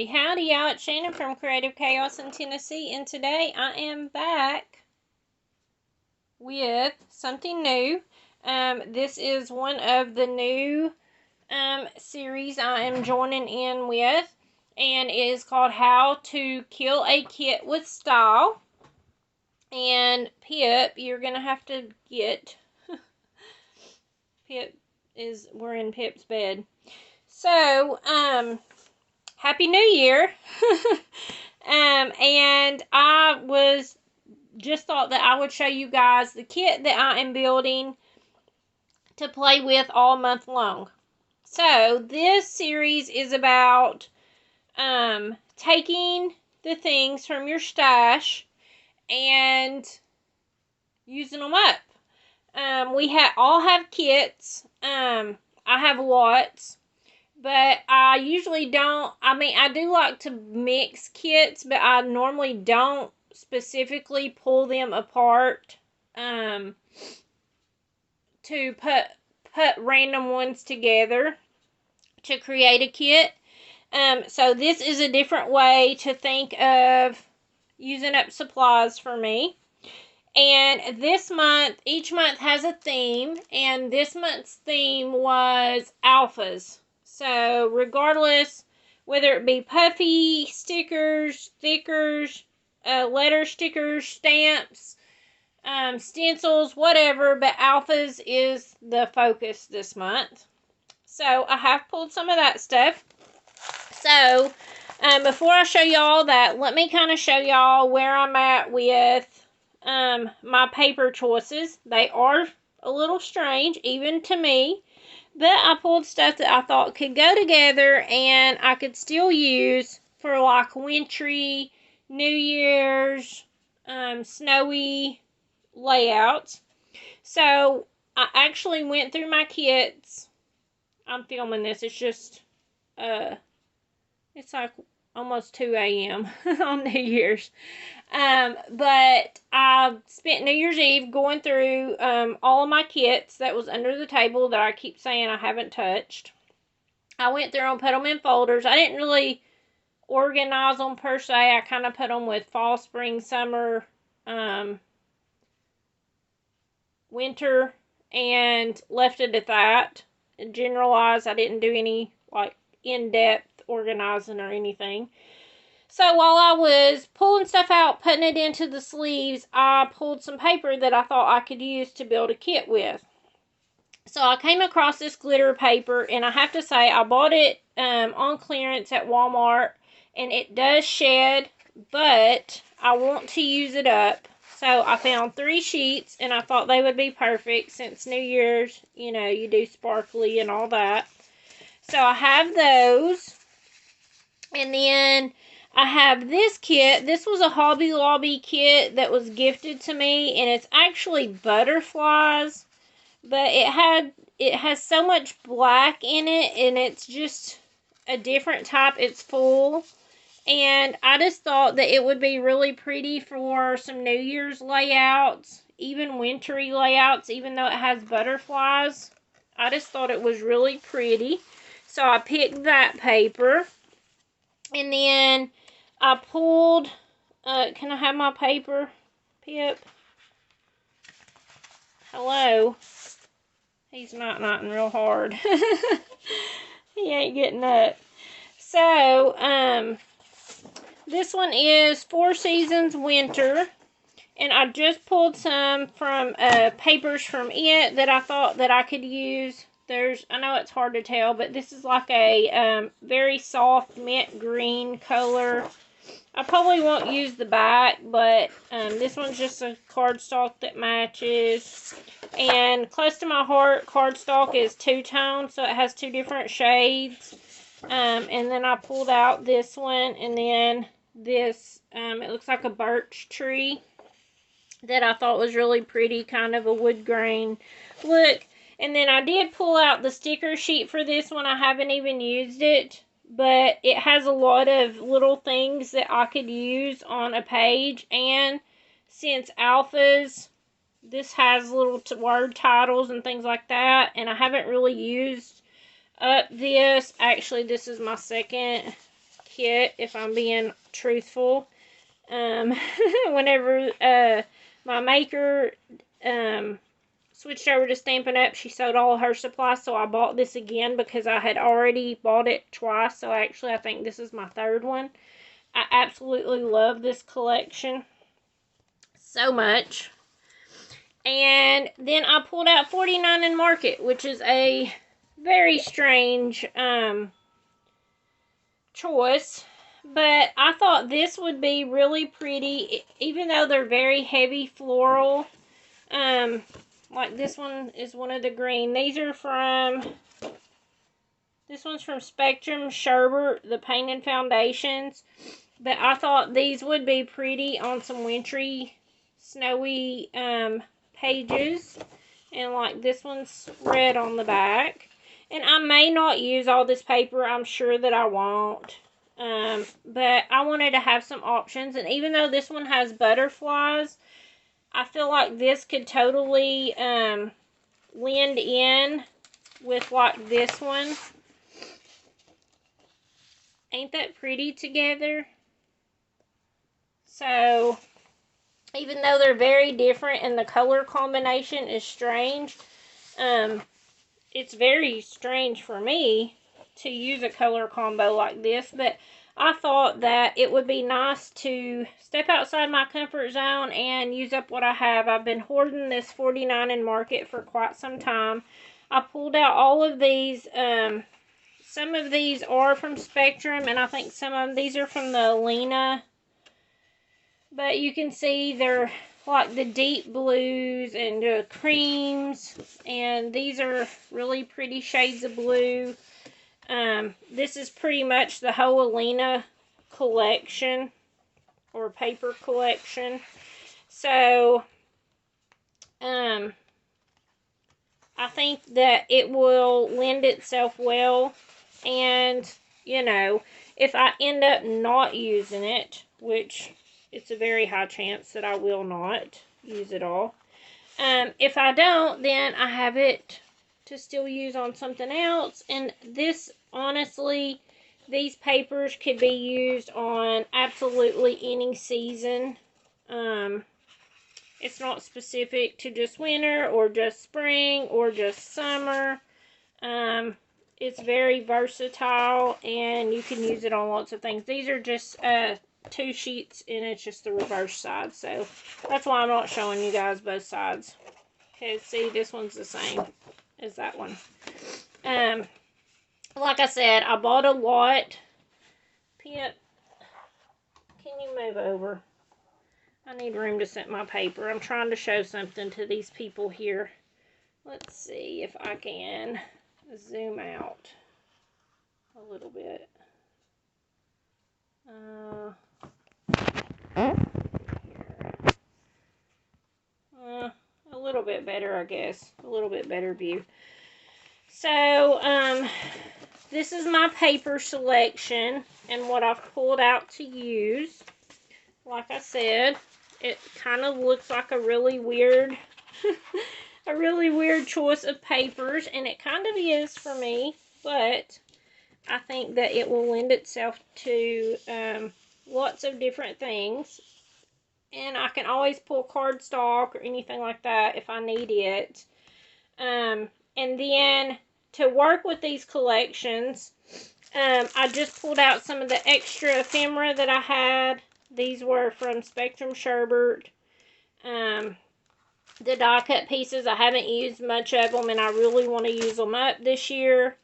Howdy, howdy, y'all. It's Shannon from Creative Chaos in Tennessee, and today I am back with something new. This is one of the new series I am joining in with, and it is called How to Kill a Kit with Style. And Pip, you're going to have to get... we're in Pip's bed. So, Happy New Year. And I just thought that I would show you guys the kit that I am building to play with all month long. So this series is about taking the things from your stash and using them up. We all have kits. I have lots. But I usually don't, I do like to mix kits, but I normally don't specifically pull them apart to put random ones together to create a kit. So this is a different way to think of using up supplies for me. And this month, each month has a theme, and this month's theme was alphas. So, regardless, whether it be puffy, stickers, stickers, letter stickers, stamps, stencils, whatever, but alphas is the focus this month. So, I have pulled some of that stuff. So, before I show y'all that, let me kind of show y'all where I'm at with my paper choices. They are a little strange, even to me. But I pulled stuff that I thought could go together and I could still use for like wintry, New Year's, snowy layouts. So I actually went through my kits. I'm filming this. It's just, it's like almost 2 a.m. on New Year's. But I spent New Year's Eve going through all of my kits that was under the table that I keep saying I haven't touched. I went through and put them in folders. I didn't really organize them per se. I kind of put them with fall, spring, summer, winter, and left it at that. Generalized, I didn't do any like in-depth organizing or anything. So while I was pulling stuff out, putting it into the sleeves, I pulled some paper that I thought I could use to build a kit with. So I came across this glitter paper, and I have to say I bought it on clearance at Walmart, and it does shed, but I want to use it up. So I found 3 sheets, and I thought they would be perfect since New Year's, you know, you do sparkly and all that. So I have those, and then I have this kit. This was a Hobby Lobby kit that was gifted to me, and it's actually butterflies, but it has so much black in it, and it's just a different type. It's full, and I just thought that it would be really pretty for some New Year's layouts, even wintry layouts, even though it has butterflies. I just thought it was really pretty, so I picked that paper, and then I pulled, can I have my paper, Pip? Hello? He's knotting real hard. He ain't getting up. So, this one is 4 Seasons Winter. And I just pulled some from, papers from it that I thought that I could use. I know it's hard to tell, but this is like a, very soft mint green color. I probably won't use the back, but this one's just a cardstock that matches. And close to my heart, cardstock is two-tone, so it has 2 different shades. And then I pulled out this one, and then this, it looks like a birch tree that I thought was really pretty, kind of a wood grain look. And then I did pull out the sticker sheet for this one. I haven't even used it, but it has a lot of little things that I could use on a page. And since alphas, this has little word titles and things like that. And I haven't really used up this. Actually, this is my second kit, if I'm being truthful. Whenever my maker switched over to Stampin' Up, she sold all her supplies, so I bought this again because I had already bought it twice. So actually, I think this is my third one. I absolutely love this collection so much. And then I pulled out 49 in Market, which is a very strange choice. But I thought this would be really pretty, even though they're very heavy floral. Like this one is one of the green. These are from, this one's from Spectrum Sherbert, the painted foundations. But I thought these would be pretty on some wintry, snowy pages. And like this one's red on the back. And I may not use all this paper. I'm sure that I won't. But I wanted to have some options. And even though this one has butterflies, I feel like this could totally blend in with like this one. Ain't that pretty together? So, even though they're very different and the color combination is strange, it's very strange for me to use a color combo like this, but I thought that it would be nice to step outside my comfort zone and use up what I have. I've been hoarding this 49 in Market for quite some time. I pulled out all of these. Some of these are from Spectrum, and I think some of these are from the Lena. But you can see they're like the deep blues and the creams, and these are really pretty shades of blue. This is pretty much the whole Alina collection, or paper collection. So, I think that it will lend itself well, and, you know, if I end up not using it, which it's a very high chance that I will not use it all. If I don't, then I have it to still use on something else. And this, honestly, these papers could be used on absolutely any season. It's not specific to just winter or just spring or just summer. It's very versatile, and you can use it on lots of things. These are just 2 sheets, and it's just the reverse side, so that's why I'm not showing you guys both sides. Okay, see, this one's the same as that one. Like I said, I bought a lot. Pip, can you move over? I need room to set my paper. I'm trying to show something to these people here. Let's see if I can zoom out a little bit. A little bit better, I guess. A little bit better view. So, this is my paper selection and what I've pulled out to use. Like I said, it kind of looks like a really weird, a really weird choice of papers, and it kind of is for me, but I think that it will lend itself to lots of different things. And I can always pull cardstock or anything like that if I need it. And then to work with these collections, I just pulled out some of the extra ephemera that I had. These were from Spectrum Sherbert. The die cut pieces, I haven't used much of them, and I really want to use them up this year.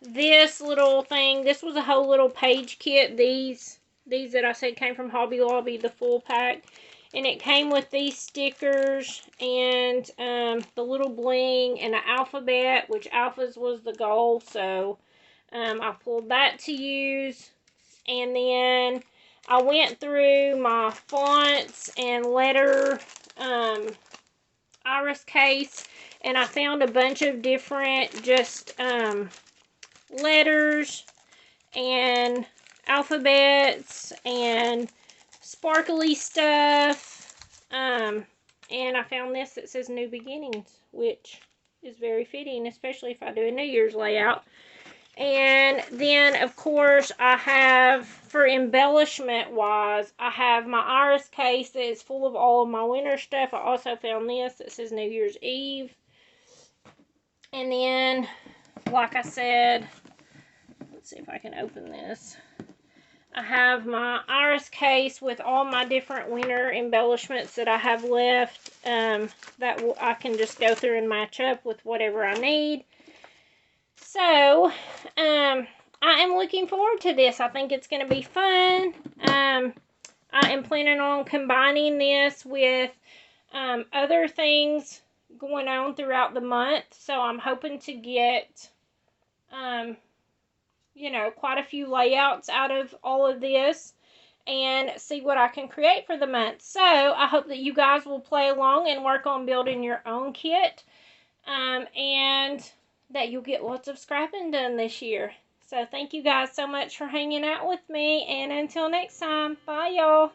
This little thing, this was a whole little page kit. These that I said came from Hobby Lobby, the full pack. And it came with these stickers and the little bling and an alphabet, which alphas was the goal. So I pulled that to use. And then I went through my fonts and letter iris case. And I found a bunch of different just letters and alphabets and sparkly stuff. And I found this that says New Beginnings, which is very fitting, especially if I do a New Year's layout. And then, of course, I have, for embellishment wise, I have my iris case that is full of all of my winter stuff. I also found this that says New Year's Eve. And then, like I said, let's see if I can open this. I have my iris case with all my different winter embellishments that I have left, that I can just go through and match up with whatever I need. So, I am looking forward to this. I think it's going to be fun. I am planning on combining this with other things going on throughout the month. So I'm hoping to get, you know, quite a few layouts out of all of this and see what I can create for the month. So I hope that you guys will play along and work on building your own kit, and that you'll get lots of scrapping done this year. So thank you guys so much for hanging out with me, and until next time, bye y'all.